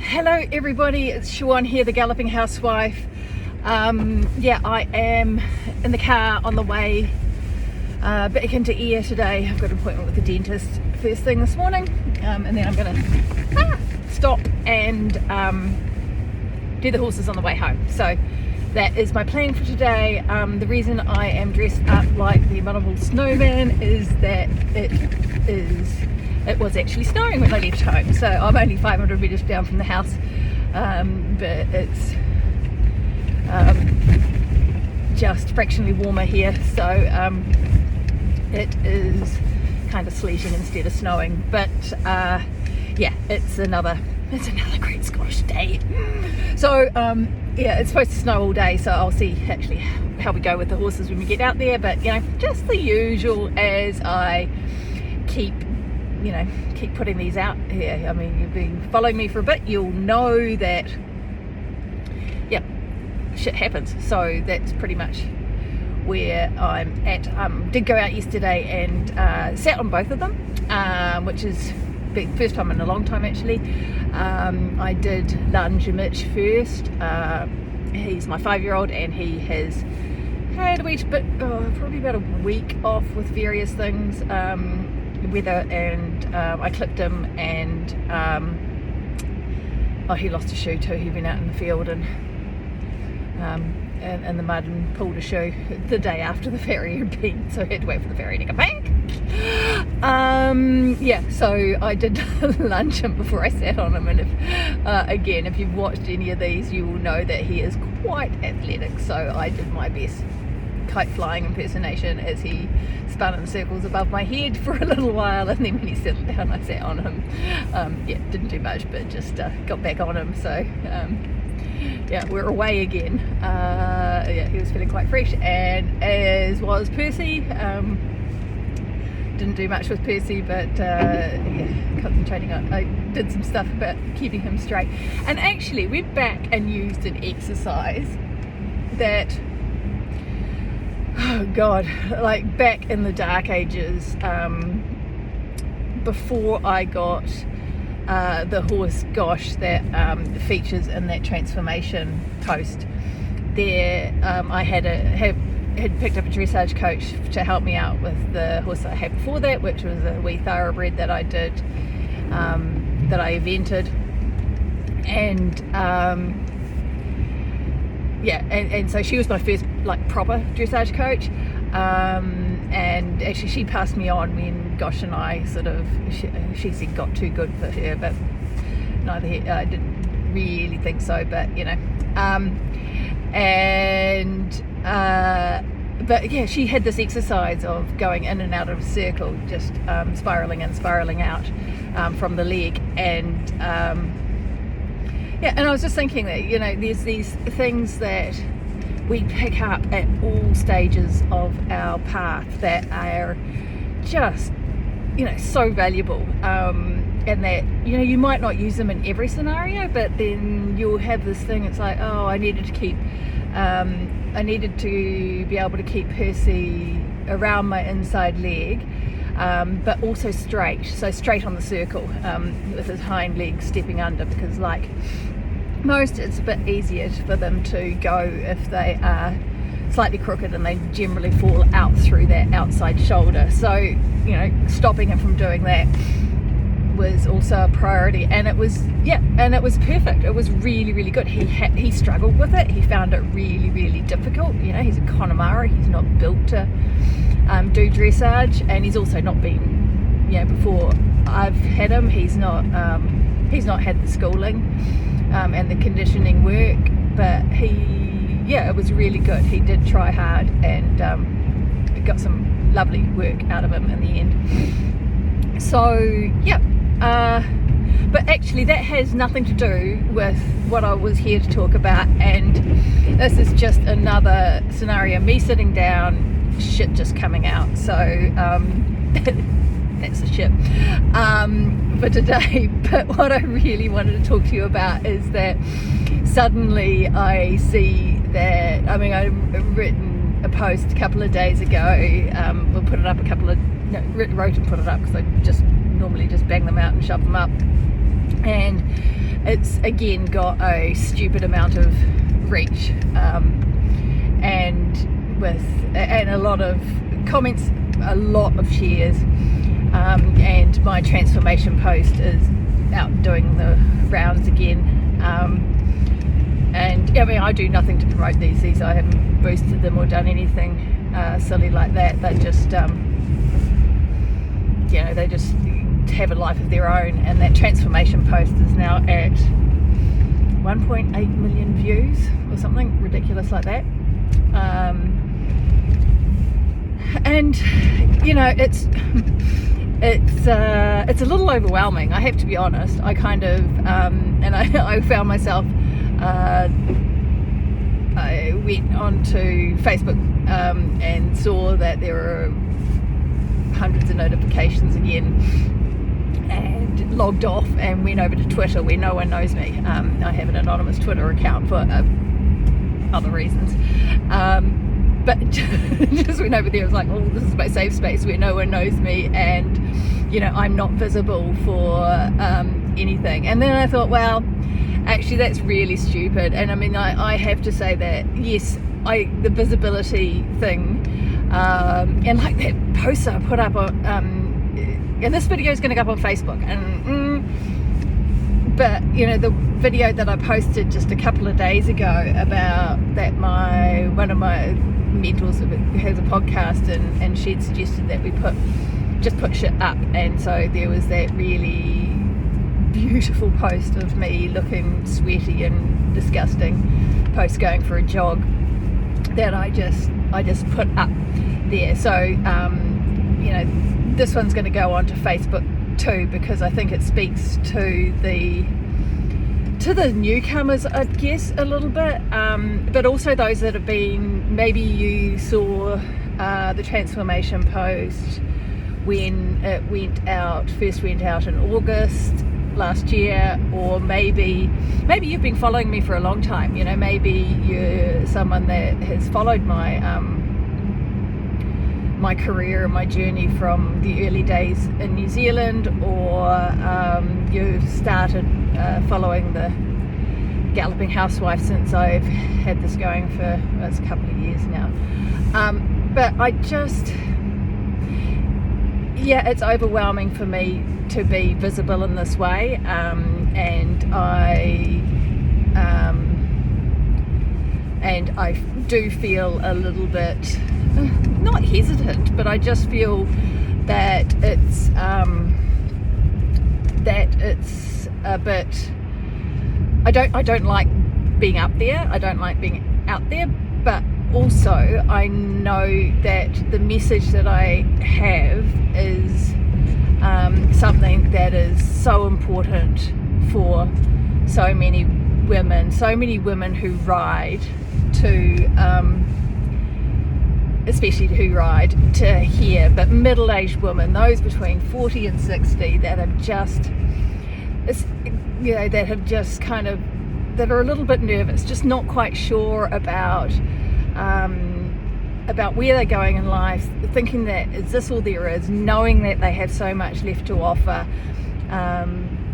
Hello everybody, it's Siobhan here, the Galloping Housewife. I am in the car on the way back into Air today. I've got an appointment with the dentist first thing this morning, and then I'm going to stop and do the horses on the way home. So that is my plan for today. The reason I am dressed up like the abominable snowman is that it was actually snowing when I left home, so I'm only 500 metres down from the house, but it's just fractionally warmer here, so it is kind of sleeting instead of snowing. But it's another great Scottish day. So it's supposed to snow all day, so I'll see actually how we go with the horses when we get out there. But just the usual as I keep putting these out here. I mean, you've been following me for a bit, you'll know that shit happens. So that's pretty much where I'm at. Did go out yesterday and sat on both of them, which is the first time in a long time actually. I did lunge Mitch first. He's my 5-year-old and he has had a wee bit, probably about a week off with various things, weather, and I clipped him, and he lost a shoe too. He'd been out in the field and in the mud and pulled a shoe the day after the ferry had been, so he had to wait for the ferry to come back. So I did lunge him before I sat on him, and if you've watched any of these, you will know that he is quite athletic, so I did my best kite flying impersonation as he spun in circles above my head for a little while, and then when he settled down I sat on him. Didn't do much, but just got back on him. So we're away again. He was feeling quite fresh, and as was Percy. Didn't do much with Percy, but concentrating on, I did some stuff about keeping him straight, and actually went back and used an exercise that, oh God, like back in the dark ages, before I got the horse Gosh that features in that transformation post there. I had picked up a dressage coach to help me out with the horse that I had before that, which was a wee thoroughbred that I did, that I evented, and and so she was my first proper dressage coach, and actually she passed me on when Gosh and I she said got too good for her, but I didn't really think so, but she had this exercise of going in and out of a circle, just spiraling in, spiraling out from the leg, and and I was just thinking that there's these things that we pick up at all stages of our path that are just so valuable, and that you might not use them in every scenario, but then you'll have this thing, it's like, oh, I needed to be able to keep Percy around my inside leg, but also straight on the circle, with his hind legs stepping under, because like most, it's a bit easier for them to go if they are slightly crooked, and they generally fall out through that outside shoulder. So stopping him from doing that was also a priority, and it was perfect. It was really, really good. He struggled with it. He found it really, really difficult. He's a Connemara. He's not built to do dressage, and he's also not been, before I've had him, he's not had the schooling and the conditioning work, but it was really good. He did try hard, and got some lovely work out of him in the end. So but actually that has nothing to do with what I was here to talk about, and this is just another scenario, me sitting down, shit just coming out. So that's the shit for today. But what I really wanted to talk to you about is that suddenly I see that, I've written a post a couple of days ago, we'll put it up wrote and put it up, because I normally just bang them out and shove them up, and it's again got a stupid amount of reach, and a lot of comments, a lot of shares, and my transformation post is out doing the rounds again. And I mean, I do nothing to promote these. I haven't boosted them or done anything silly like that. They're just they just have a life of their own, and that transformation post is now at 1.8 million views or something ridiculous like that. And it's a little overwhelming, I have to be honest. I kind of and I found myself I went onto Facebook and saw that there were hundreds of notifications again, and logged off and went over to Twitter, where no one knows me. I have an anonymous Twitter account for other reasons, but just went over there. I was like, oh, this is my safe space where no one knows me, and I'm not visible for anything. And then I thought, well, actually that's really stupid. And I mean, I have to say that yes, the visibility thing, and like that post I put up on, and this video is going to go up on Facebook, and but the video that I posted just a couple of days ago about that, one of my mentors has a podcast, and she'd suggested that we put shit up, and so there was that really beautiful post of me looking sweaty and disgusting post going for a jog that I just put up there. So this one's going to go on to Facebook too, because I think it speaks to the newcomers, I guess, a little bit, but also those that have been, maybe you saw the transformation post when it first went out in August last year, or maybe you've been following me for a long time. Maybe you're someone that has followed my my career and my journey from the early days in New Zealand, or you've started following the galloping housewife since I've had this going for it's a couple of years now. But I just, it's overwhelming for me to be visible in this way, and I do feel a little bit not hesitant, but I just feel that it's a bit. I don't like being up there. I don't like being out there, but also I know that the message that I have is something that is so important for so many women who ride especially who ride to here, but middle-aged women, those between 40 and 60 that have just, that have just that are a little bit nervous, just not quite sure about where they're going in life, thinking that is this all there is, knowing that they have so much left to offer,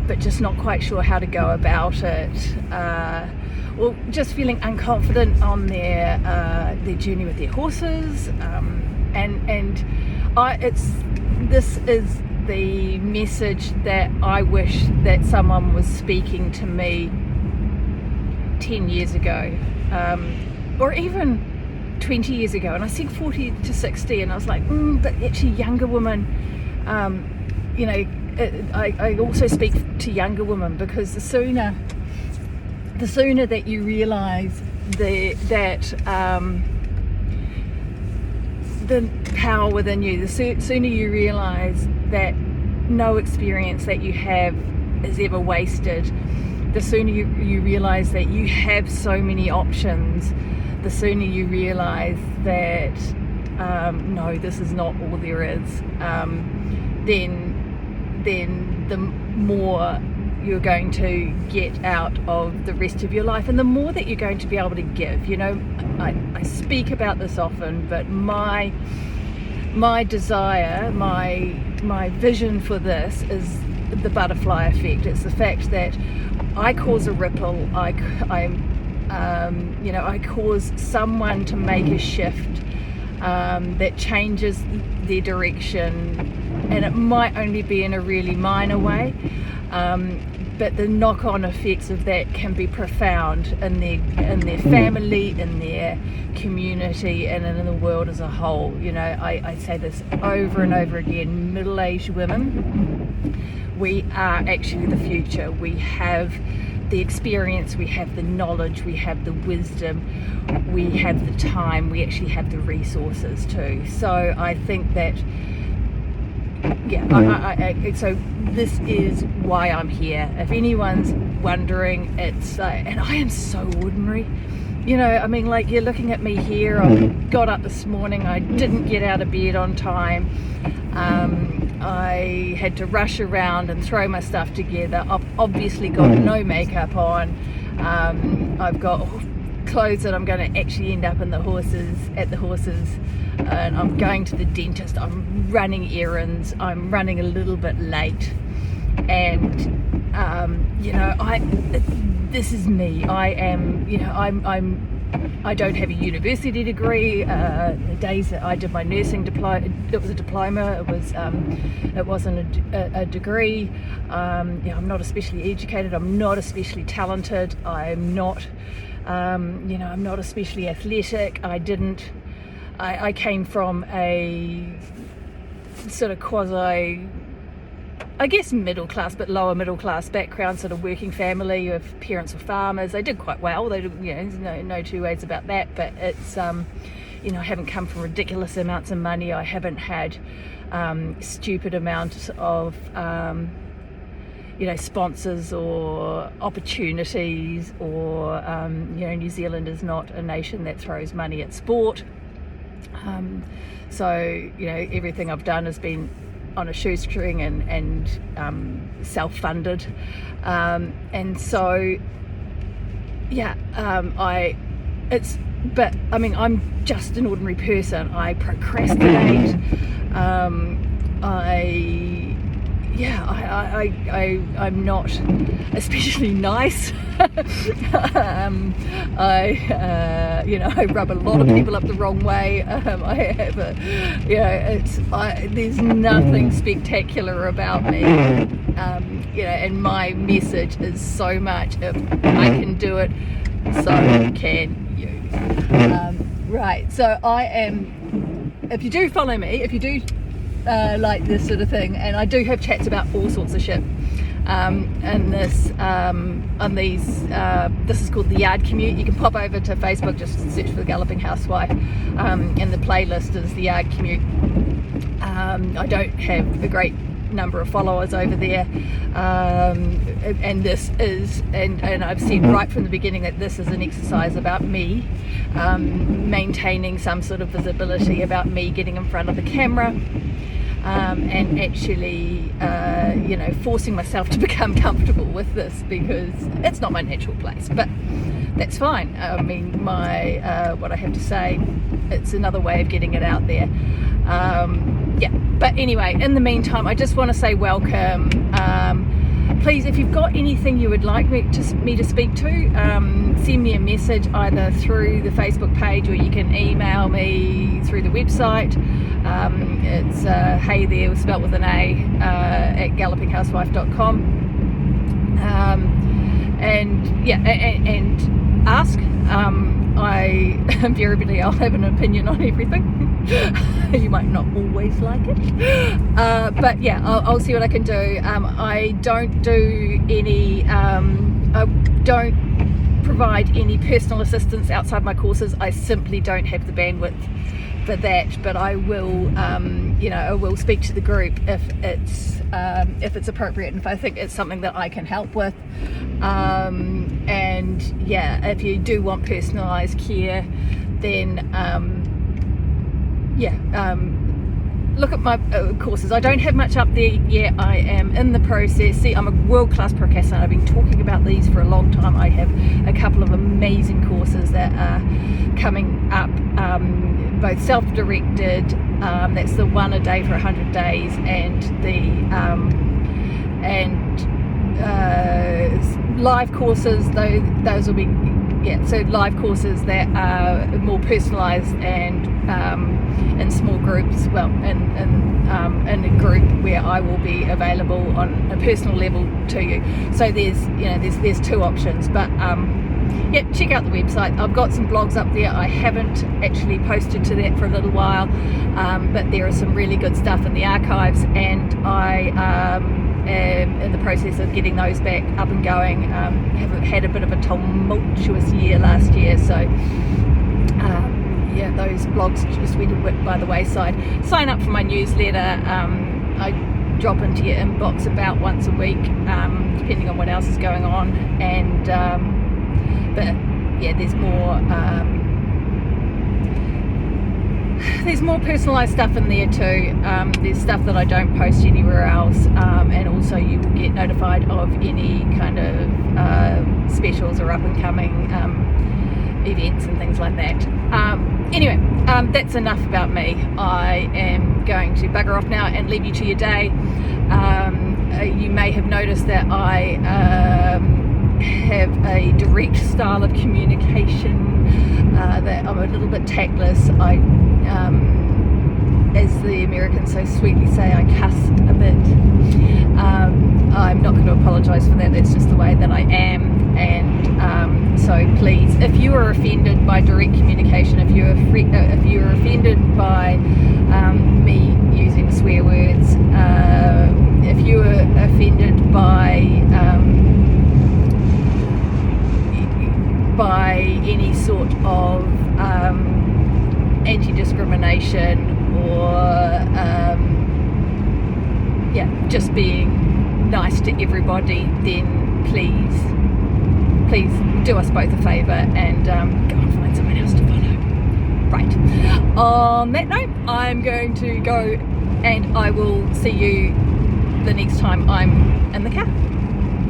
but just not quite sure how to go about it, or just feeling unconfident on their journey with their horses, this is the message that I wish that someone was speaking to me 10 years ago, or even 20 years ago. And I said 40 to 60, and I was like, but actually younger women, I also speak to younger women, because the sooner that you realise the power within you, the sooner you realise that no experience that you have is ever wasted, the sooner you realise that you have so many options, the sooner you realise that no, this is not all there is, then the more you're going to get out of the rest of your life, and the more that you're going to be able to give. I speak about this often, but my desire, my vision for this is the butterfly effect. It's the fact that I cause a ripple. I cause someone to make a shift that changes their direction, and it might only be in a really minor way, but the knock-on effects of that can be profound in their family, in their community, and in the world as a whole. I say this over and over again: middle-aged women, we are actually the future. We have the experience, we have the knowledge, we have the wisdom, we have the time, we actually have the resources too. So I think that, so this is why I'm here. If anyone's wondering, it's and I am so ordinary. You're looking at me here. I got up this morning, I didn't get out of bed on time. I had to rush around and throw my stuff together. I've obviously got no makeup on. I've got clothes that I'm going to actually end up at the horses, and I'm going to the dentist. I'm running errands. I'm running a little bit late, and this is me. I am. I don't have a university degree. The days that I did my nursing diploma, it was a diploma. It wasn't a degree. I'm not especially educated. I'm not especially talented. I'm not, I'm not especially athletic. I came from a sort of quasi, I guess, middle class, but lower middle class background, sort of working family of parents were farmers. They did quite well. They did, there's no two ways about that. But it's, I haven't come from ridiculous amounts of money. I haven't had stupid amounts of, sponsors or opportunities, or, New Zealand is not a nation that throws money at sport. So everything I've done has been on a shoestring and self-funded, and so I'm just an ordinary person. I procrastinate. I'm not especially nice. I rub a lot of people up the wrong way. There's nothing spectacular about me. And my message is so much: if I can do it, so can you. Right. So I am. If you do follow me, if you do like this sort of thing, and I do have chats about all sorts of shit. And this is called the Yard Commute. You can pop over to Facebook, just search for the Galloping Housewife, and the playlist is the Yard Commute. I don't have a great number of followers over there, and this is, and I've said right from the beginning that this is an exercise about me maintaining some sort of visibility, about me getting in front of the camera. And actually, forcing myself to become comfortable with this, because it's not my natural place, but that's fine. I mean, what I have to say, it's another way of getting it out there. But anyway, in the meantime, I just want to say welcome. Please, if you've got anything you would like me to speak to, send me a message either through the Facebook page, or you can email me through the website. It's hey there, spelt with an A, at gallopinghousewife.com. And ask. I invariably I'll have an opinion on everything. You might not always like it, but yeah, I'll see what I can do. I don't do any, I don't provide any personal assistance outside my courses. I simply don't have the bandwidth for that, but I will, I will speak to the group if it's appropriate, and if I think it's something that I can help with. And yeah, if you do want personalised care, then look at my courses. I don't have much up there yet. I am in the process. See, I'm a world-class procrastinator. I've been talking about these for a long time. I have a couple of amazing courses that are coming up, both self-directed, that's the one a day for 100 days, and the live courses, though, those will be, yeah, so live courses that are more personalised and in small groups, well, in a group where I will be available on a personal level to you. So there's two options, but yeah, check out the website. I've got some blogs up there. I haven't actually posted to that for a little while, but there is some really good stuff in the archives, and I am in the process of getting those back up and going. Have had a bit of a tumultuous year last year, so yeah, those blogs just went a bit by the wayside. Sign up for my newsletter. I drop into your inbox about once a week, depending on what else is going on, and but yeah, there's more personalised stuff in there too. There's stuff that I don't post anywhere else, and also you will get notified of any kind of specials or up and coming events and things like that. Anyway, that's enough about me. I am going to bugger off now and leave you to your day. You may have noticed that I have a direct style of communication, that I'm a little bit tactless. I as the Americans so sweetly say, I cussed a bit. I'm not going to apologise for that. That's just the way that I am, and so please, if you are offended by direct communication, if you're offended by me using swear words, if you are offended by any sort of anti-discrimination or yeah, just being nice to everybody, then please do us both a favour and go and find someone else to follow. Right, on that note, I'm going to go, and I will see you the next time I'm in the car.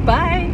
Bye.